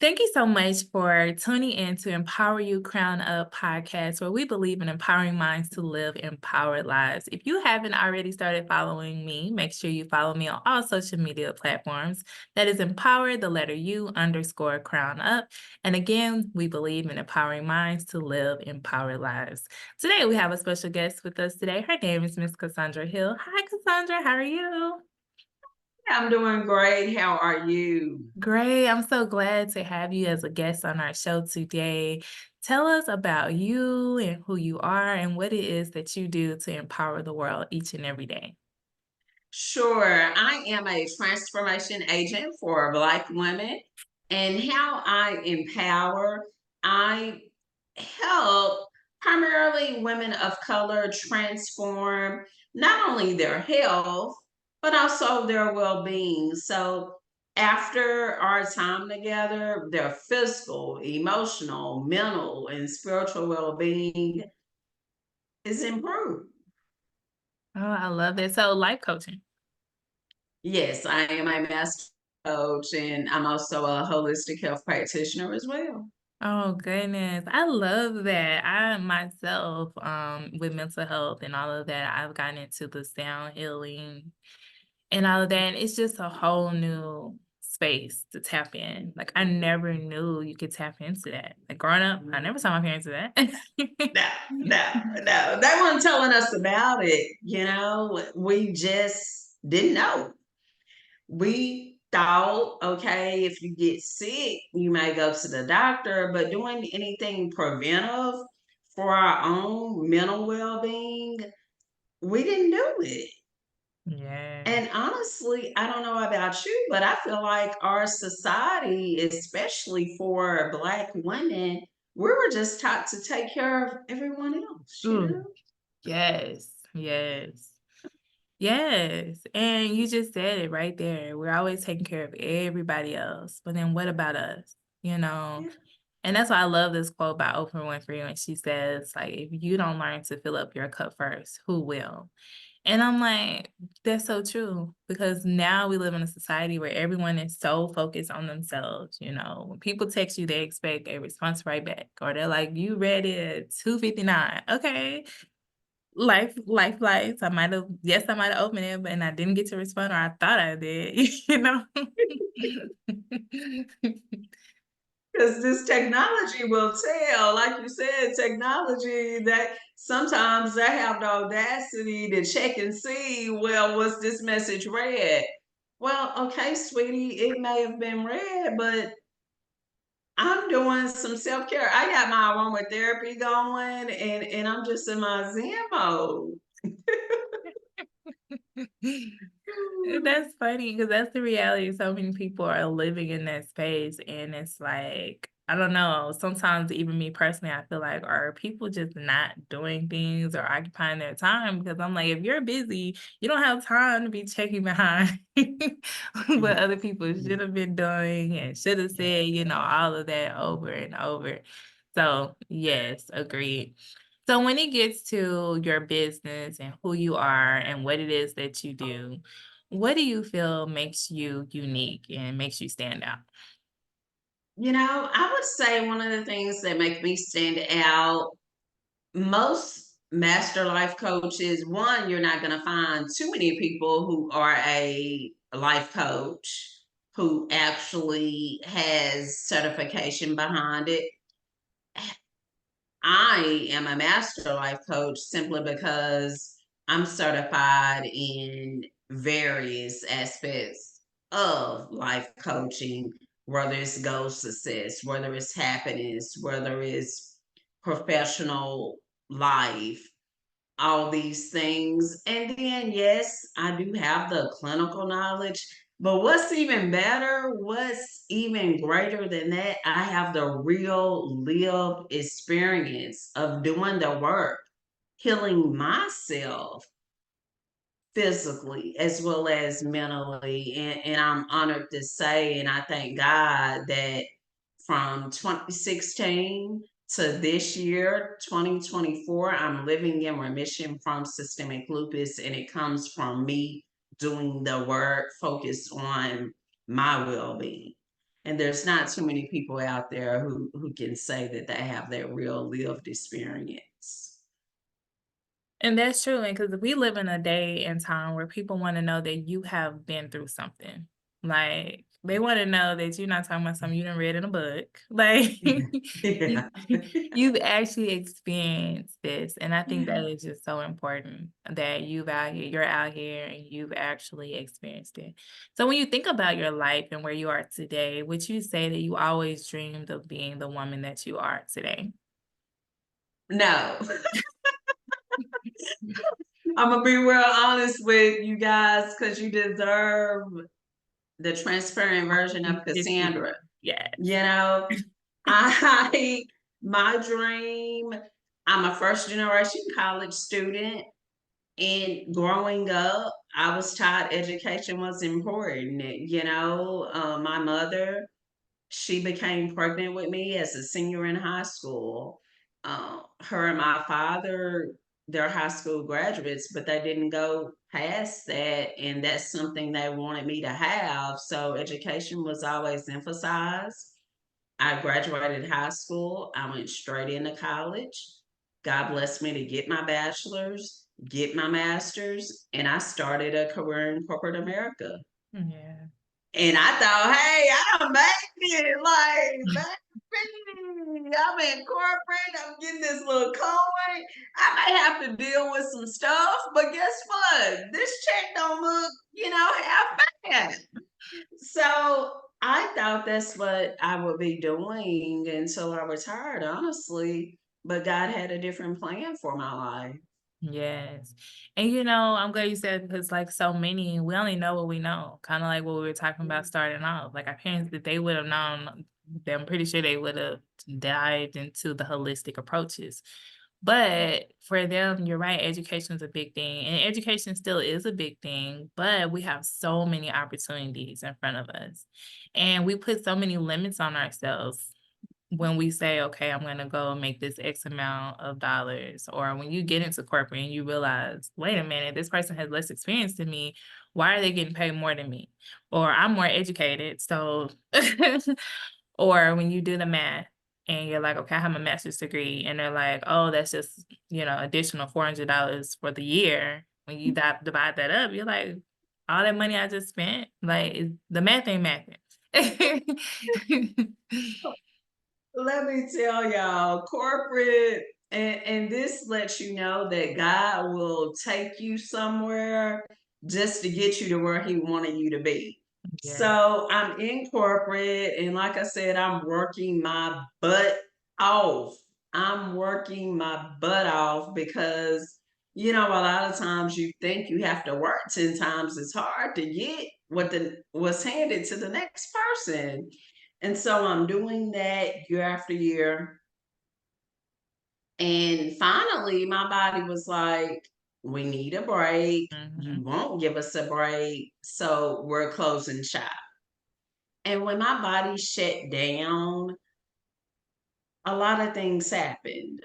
Thank you so much for tuning in to Empower You Crown Up podcast, where we believe in empowering minds to live empowered lives. If you haven't already started following me, make sure you follow me on all social media platforms. That is Empower, the letter U underscore Crown Up. And again, we believe in empowering minds to live empowered lives. Today, we have a special guest with us today. Her name is Miss Cassandra Hill. Hi, Cassandra. How are you? I'm doing great. How are you? Great. I'm so glad to have you as a guest on our show today. Tell us about you and who you are and what it is that you do to empower the world each and every day. Sure. I am a transformation agent for Black women. And how I empower, I help primarily women of color transform not only their health, but also their well being. So, after our time together, their physical, emotional, mental, and spiritual well being is improved. Oh, I love it. So, life coaching. Yes, I am a master coach and I'm also a holistic health practitioner as well. Oh, goodness. I love that. I myself, with mental health and all of that, I've gotten into the sound healing and all of that. And it's just a whole new space to tap in. Like I never knew you could tap into that. Like growing up, I never saw my parents do that. No, no, no. They weren't telling us about it, We just didn't know. We thought, okay, if you get sick, you may go to the doctor, but doing anything preventive for our own mental well being, we didn't do it. Yeah. And honestly, I don't know about you, but I feel like our society, especially for Black women, we were just taught to take care of everyone else, you Ooh, know? yes, yes. Yes, and you just said it right there. We're always taking care of everybody else, but then what about us? You know? Yeah. And that's why I love this quote by Oprah Winfrey when she says, like, if you don't learn to fill up your cup first, who will? And I'm like, that's so true because now we live in a society where everyone is so focused on themselves. You know, when people text you, they expect a response right back, or they're like, "You ready at 2:59?" Okay, life. I might have opened it, but and I didn't get to respond, or I thought I did. You know. Because this technology will tell, like you said, technology that sometimes they have the audacity to check and see, well, was this message read? Well, okay, sweetie, it may have been read, but I'm doing some self-care. I got my aromatherapy going and I'm just in my Zen mode. That's funny because that's the reality. So many people are living in that space, and it's like, I don't know. Sometimes, even me personally, I feel like, are people just not doing things or occupying their time? Because I'm like, if you're busy, you don't have time to be checking behind what other people should have been doing and should have said, all of that over and over. So, yes, agreed. So when it gets to your business and who you are and what it is that you do, what do you feel makes you unique and makes you stand out? I would say one of the things that make me stand out, most master life coaches, one, you're not going to find too many people who are a life coach who actually has certification behind it. I am a master life coach simply because I'm certified in various aspects of life coaching, whether it's goal success, whether it's happiness, whether it's professional life, all these things. And then, yes, I do have the clinical knowledge. But what's even better, what's even greater than that, I have the real lived experience of doing the work, healing myself physically as well as mentally. And I'm honored to say, and I thank God that from 2016 to this year, 2024, I'm living in remission from systemic lupus, and it comes from me doing the work focused on my well being. And there's not too many people out there who can say that they have that real lived experience. And that's true, and because we live in a day and time where people wanna know that you have been through something. Like, they wanna know that you're not talking about something you done read in a book. Like, you Yeah. you've actually experienced this, and I think that is just so important that you're out here and you've actually experienced it. So when you think about your life and where you are today, would you say that you always dreamed of being the woman that you are today? No. Imma be real honest with you guys because you deserve the transparent version of Cassandra. Authenticity. Yes. You know, I my dream, I'm a first generation college student, and growing up, I was taught education was important. My mother, she became pregnant with me as a senior in high school. Her and my father, they're high school graduates, but they didn't go past that. And that's something they wanted me to have. So education was always emphasized. I graduated high school. I went straight into college. God blessed me to get my bachelor's, get my master's, and I started a career in corporate America. Yeah. And I thought, hey, I done made it. Like, baby, I'm in corporate. I'm getting this little coin. I may have to deal with some stuff, but guess what? This check don't look, half bad. So I thought that's what I would be doing until I retired, honestly. But God had a different plan for my life. Yes. And, I'm glad you said because, like, so many, we only know what we know, kinda like what we were talking about starting off. Like, our parents, if they would have known, I'm pretty sure they would have dived into the holistic approaches. But for them, you're right, education is a big thing, and education still is a big thing, but we have so many opportunities in front of us, and we put so many limits on ourselves when we say, okay, I'm going to go make this X amount of dollars, or when you get into corporate and you realize, wait a minute, this person has less experience than me. Why are they getting paid more than me? Or I'm more educated. So, or when you do the math and you're like, okay, I have a master's degree, and they're like, oh, that's just, additional $400 for the year. When you divide that up, you're like, all that money I just spent, like, the math ain't mathing. Let me tell y'all, corporate, and this lets you know that God will take you somewhere just to get you to where He wanted you to be. Yeah. So I'm in corporate, and like I said, I'm working my butt off. I'm working my butt off because, a lot of times you think you have to work 10 times as hard to get what's handed to the next person. And so I'm doing that year after year. And finally, my body was like, we need a break. You Mhm. won't give us a break. So we're closing shop. And when my body shut down, a lot of things happened.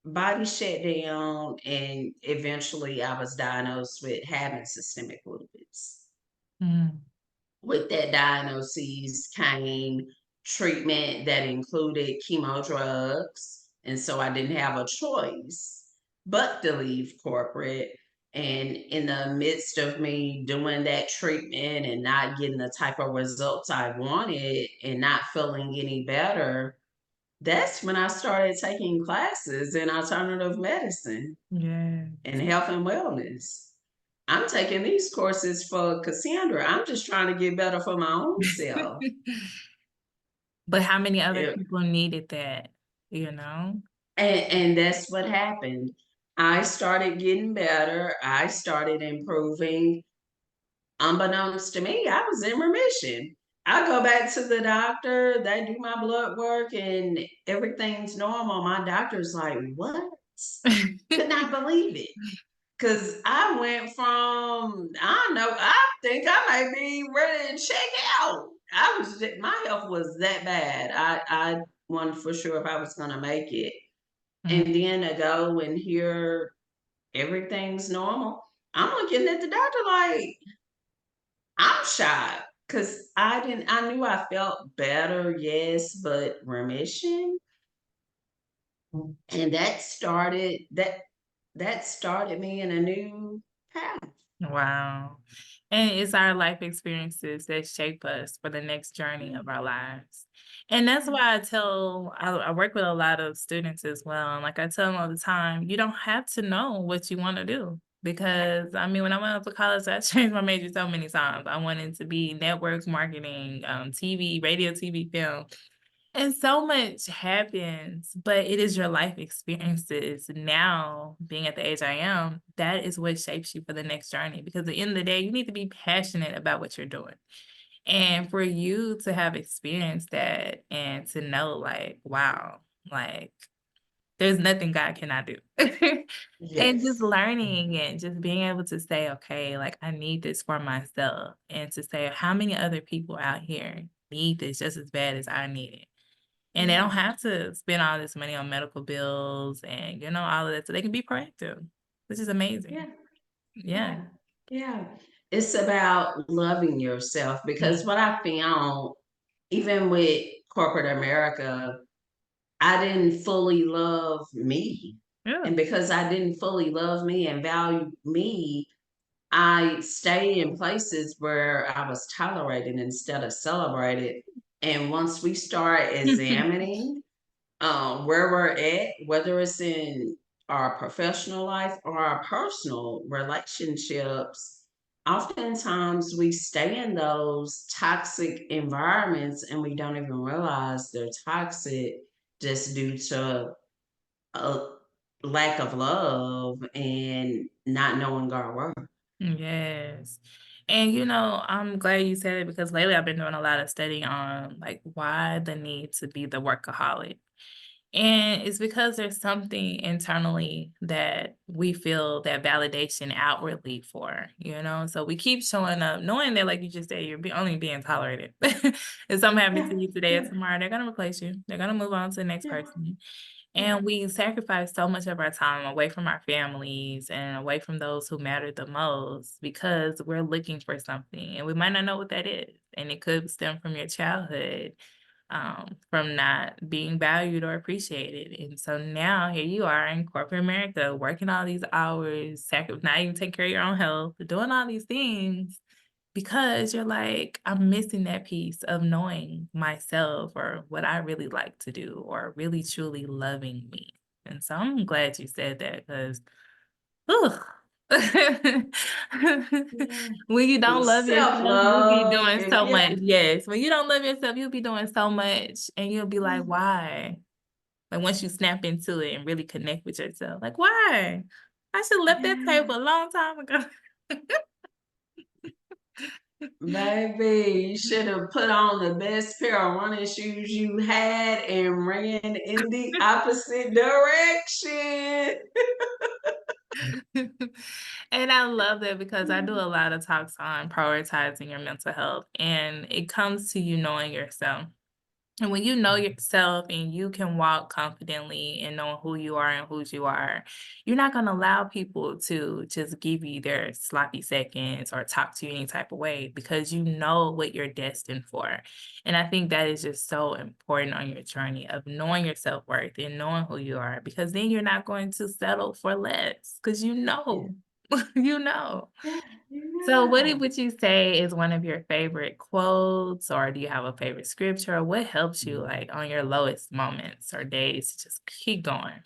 Body shut down, and eventually I was diagnosed with having systemic lupus. Mm. With that diagnosis came treatment that included chemo drugs. And so I didn't have a choice but to leave corporate. And in the midst of me doing that treatment and not getting the type of results I wanted and not feeling any better, that's when I started taking classes in alternative medicine Yeah. and health and wellness. I'm taking these courses for Cassandra. I'm just trying to get better for my own self. But how many other Yeah, people needed that, you know? and that's what happened. I started getting better. I started improving. Unbeknownst to me, I was in remission. I go back to the doctor, they do my blood work, and everything's normal. My doctor's like, what? Could not believe it. Cause I went from I don't know, I think I might be ready to check out. My health was that bad. I wasn't for sure if I was gonna make it. Mm, And then to go and hear everything's normal, I'm looking at the doctor like, I'm shocked. 'Cause I knew I felt better, yes, but remission? And that started me in a new path. Wow. And it's our life experiences that shape us for the next journey Yeah, of our lives. And that's yeah, why I work with a lot of students as well. And like I tell them all the time, you don't have to know what you want to do. Because I mean, when I went up to college, I changed my major so many times. I wanted to be networks marketing, TV, radio, TV, film. And so much happens, but it is your life experiences now, being at the age I am, that is what shapes you for the next journey. Because at the end of the day, you need to be passionate about what you're doing. And for you to have experienced that and to know, like, wow, like, there's nothing God cannot do. And just yes. learning and just being able to say, okay, like, I need this for myself. And to say, how many other people out here need this just as bad as I need it? And they don't Yeah, have to spend all this money on medical bills and, all of that, so they can be proactive, which is yeah, amazing. Yeah. yeah, yeah. It's about loving yourself because Mm. what I found, even with corporate America, I didn't fully love me. Yeah. And because I didn't fully love me and value me, I stayed in places where I was tolerated instead of celebrated. And once we start examining where we're at, whether it's in our professional life or our personal relationships, oftentimes we stay in those toxic environments and we don't even realize they're toxic just due to a lack of love and not knowing our worth. Yes. And, I'm glad you said it because lately I've been doing a lot of studying on, like, why the need to be the workaholic. And it's because there's something internally that we feel that validation outwardly for, you know? So we keep showing up knowing that, like you just said, you're only being tolerated. If something happens Yeah, to you today or yeah, tomorrow, they're going to replace you. They're going to move on to the next yeah, person. yeah, And we sacrifice so much of our time away from our families and away from those who matter the most because we're looking for something and we might not know what that is. And it could stem from your childhood, from not being valued or appreciated. And so now here you are in corporate America, working all these hours, not even taking care of your own health, doing all these things because you're like, I'm missing that piece of knowing myself or what I really like to do or really truly loving me. And so I'm glad you said that because, yeah. when you don't love yourself, you'll be Self-love, doing and so yeah, much. Yes. When you don't love yourself, you'll be doing so much and you'll be like, yeah, why? Like once you snap into it and really connect with yourself, like, why? I should have left that yeah. table a long time ago. Baby, you should have put on the best pair of running shoes you had and ran in the opposite direction. And I love that because I do a lot of talks on prioritizing your mental health, and it comes to you knowing yourself. And when you know yourself and you can walk confidently and know who you are and whose you are, you're not going to allow people to just give you their sloppy seconds or talk to you any type of way because you know what you're destined for. And I think that is just so important on your journey of knowing your self worth and knowing who you are because then you're not going to settle for less because you Yeah, know, you know. yeah, you So know. would you say is one of your favorite quotes, or do you have a favorite scripture? Or what helps you, like, on your lowest moments or days to just keep going?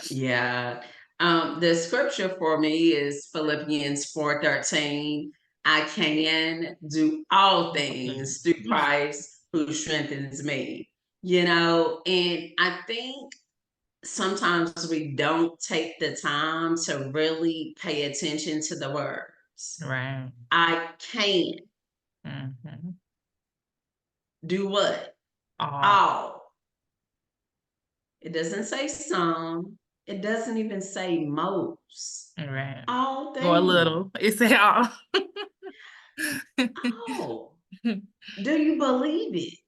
Yeah. The scripture for me is Philippians 4:13. I can do all Okay. things through Christ who strengthens me. And I think sometimes we don't take the time to really pay attention to the words. Right. I can Mhm. do what? All All. It doesn't say some. It doesn't even say most. right. All Or a things. little. It's all. Oh, do you believe it?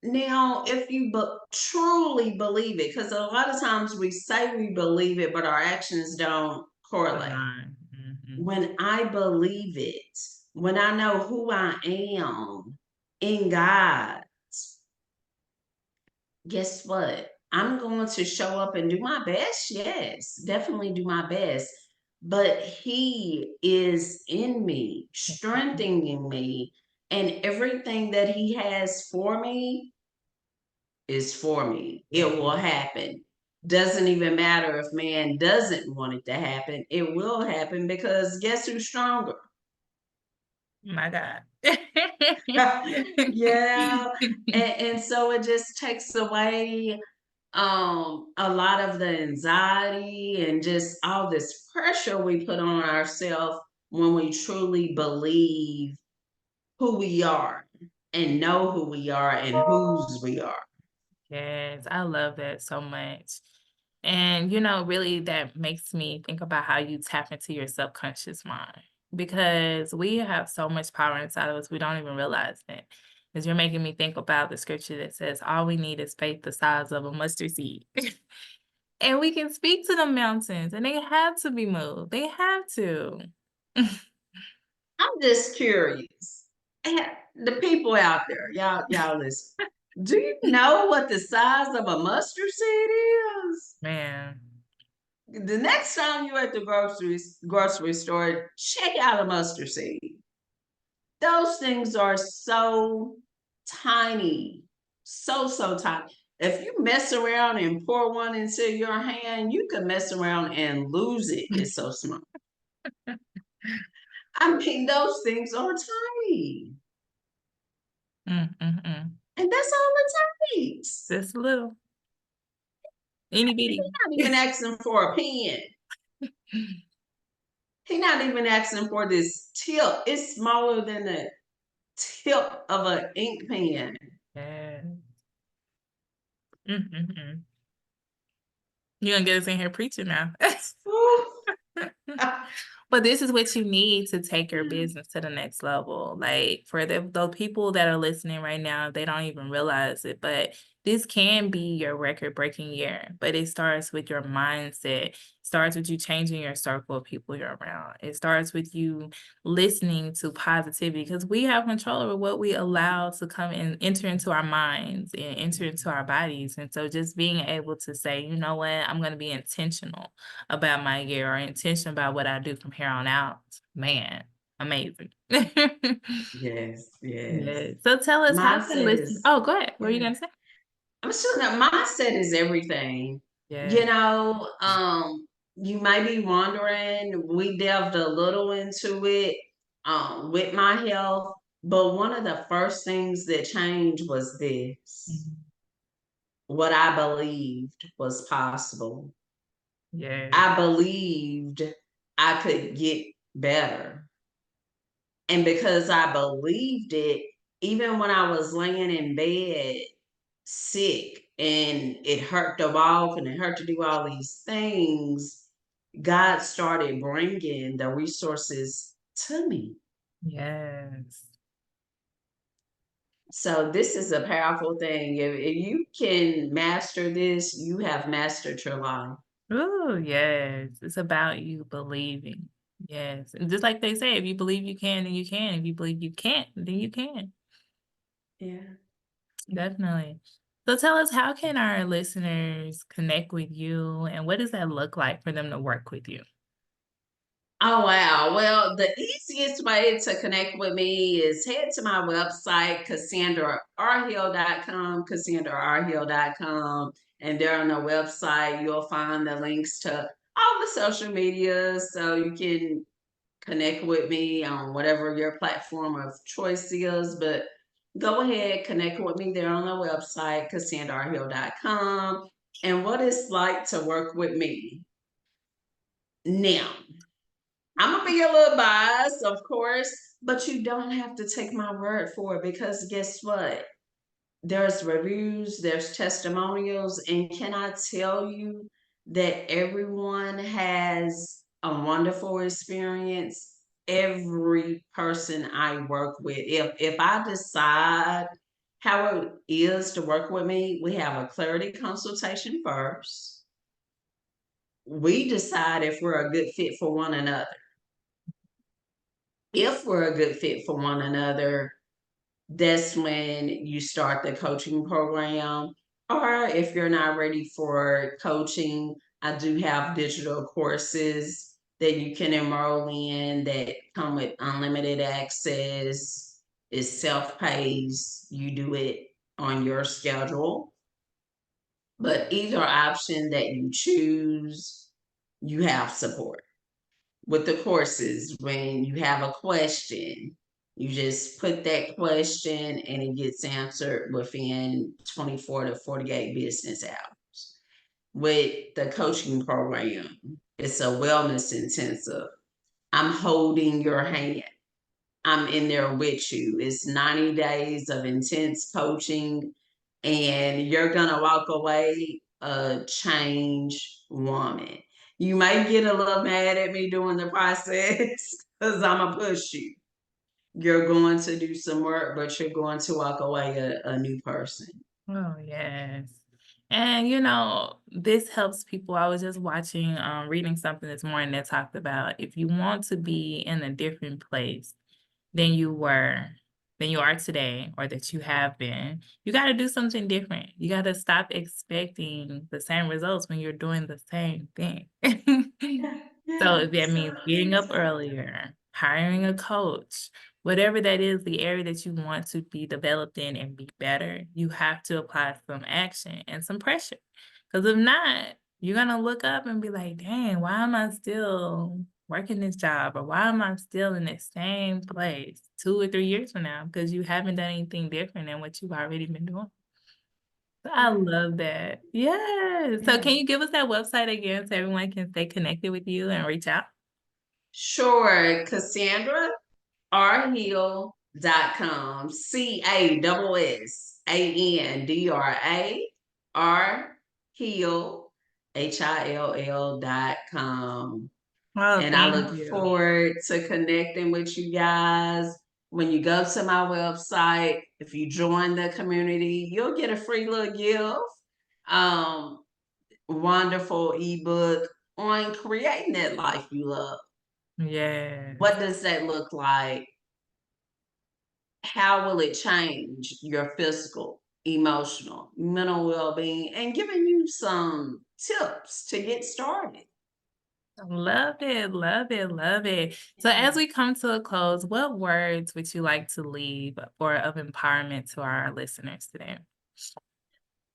Now, if you truly believe it, because a lot of times we say we believe it, but our actions don't correlate. Right. Mhm. When I believe it, when I know who I am in God, guess what? I'm going to show up and do my best. Yes, definitely do my best. But He is in me, strengthening me, and everything that He has for me is for me. Yeah. It will happen. Doesn't even matter if man doesn't want it to happen. It will happen because guess who's stronger? My God. Yeah. And so it just takes away a lot of the anxiety and just all this pressure we put on ourselves when we truly believe who we are and know who we are and whose we are. Yes, I love that so much. And, you know, really that makes me think about how you tap into your subconscious mind because we have so much power inside of us, we don't even realize it. Because you're making me think about the scripture that says, all we need is faith the size of a mustard seed. And we can speak to the mountains and they have to be moved. They have to. I'm just curious. And the people out there, y'all listen. Do you know what the size of a mustard seed is? Man. The next time you're at the grocery store, check out a mustard seed. Those things are so tiny, so tiny. If you mess around and pour one into your hand, you can mess around and lose it. It's so small. I mean, those things are tiny, Mm. and that's all it takes. Just a little. Itty He's bitty. not even asking for a pen. He's not even asking for this tip. It's smaller than the tip of an ink pen. Yeah. Mm. You're gonna get us in here preaching now. Ooh. But this is what you need to take your business to the next level. Like for the people that are listening right now, they don't even realize it, but this can be your record-breaking year. But it starts with your mindset. Starts with you changing your circle of people you're around. It starts with you listening to positivity because we have control over what we allow to come and enter into our minds and enter into our bodies. And so just being able to say, you know what, I'm going to be intentional about my year or intentional about what I do from here on out. Man, amazing. Yes, yes. Yeah. So tell us how can Mindset listen. is, Oh, go ahead. What were you yeah. gonna say? I'm sure that mindset is everything. Yeah. You know, you may be wondering, we delved a little into it with my health, but one of the first things that changed was this. Mhm. What I believed was possible. Yeah. I believed I could get better. And because I believed it, even when I was laying in bed sick and it hurt to walk and it hurt to do all these things, God started bringing the resources to me. Yes. So this is a powerful thing. If you can master this, you have mastered your life. Oh, yes. It's about you believing. Yes. And just like they say, if you believe you can, then you can. If you believe you can't, then you can. Yeah. Definitely. So tell us, how can our listeners connect with you and what does that look like for them to work with you? Oh, wow. Well, the easiest way to connect with me is head to my website, CassandraRhill.com, CassandraRhill.com. And there on the website, you'll find the links to all the social media so you can connect with me on whatever your platform of choice is. But go ahead, connect with me there on the website, CassandraRhill.com. And what it's like to work with me. Now, I'm gonna be a little biased, of course, but you don't have to take my word for it because guess what? There's reviews, there's testimonials, and can I tell you that everyone has a wonderful experience? Every person I work with, if I decide how it is to work with me, we have a clarity consultation first. We decide if we're a good fit for one another. If we're a good fit for one another, that's when you start the coaching program. Or if you're not ready for coaching, I do have digital courses that you can enroll in that come with unlimited access. It's self-paced. You do it on your schedule. But either option that you choose, you have support. With the courses, when you have a question, you just put that question and it gets answered within 24 to 48 business hours. With the coaching program, it's a wellness intensive. I'm holding your hand. I'm in there with you. It's 90 days of intense coaching, and you're going to walk away a changed woman. You might get a little mad at me during the process because I'm going to push you. You're going to do some work, but you're going to walk away a new person. Oh, yes. And, this helps people. I was just watching, reading something this morning that talked about if you want to be in a different place than you were, than you are today, or that you have been, you got to do something different. You got to stop expecting the same results when you're doing the same thing. Yeah, So yeah, if that so means getting up so earlier, hiring a coach, whatever that is, the area that you want to be developed in and be better, you have to apply some action and some pressure. Because if not, you're gonna look up and be like, dang, why am I still working this job? Or why am I still in the same place 2 or 3 years from now? Because you haven't done anything different than what you've already been doing. So I yeah, love that. Yeah. So yeah. can you give us that website again so everyone can stay connected with you and reach out? Sure, Cassandra rhill.com. Cassandra Hill, HILL.com. Oh, And I thank look you. forward to connecting with you guys. When you go to my website, if you join the community, you'll get a free little gift. Um, Wonderful ebook on creating that life you love. Yes. What does that look like? How will it change your physical, emotional, mental well-being, and giving you some tips to get started? Love it, love it, love it. So as Yeah. we come to a close, what words would you like to leave or of empowerment to our listeners today?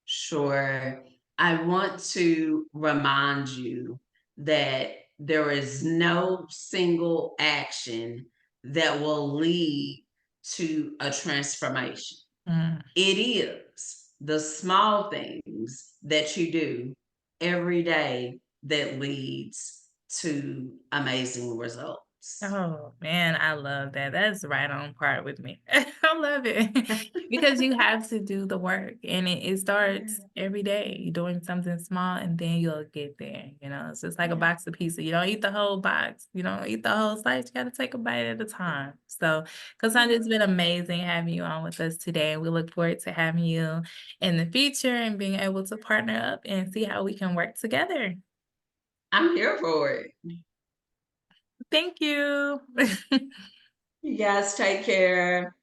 Sure. I want to remind you that there is no single action that will lead to a transformation. Mm. It is the small things that you do every day that leads to amazing results. Oh man, I love that. That's right on part with me. I love it because you have to do the work and it starts Yeah, every day. You're doing something small and then you'll get there. It's just like a yeah, box of pizza. You don't eat the whole box, you don't eat the whole slice. You got to take a bite at a time. So, Cassandra, yeah. it's been amazing having you on with us today. And we look forward to having you in the future and being able to partner up and see how we can work together. I'm here for it. Thank you. You guys take care.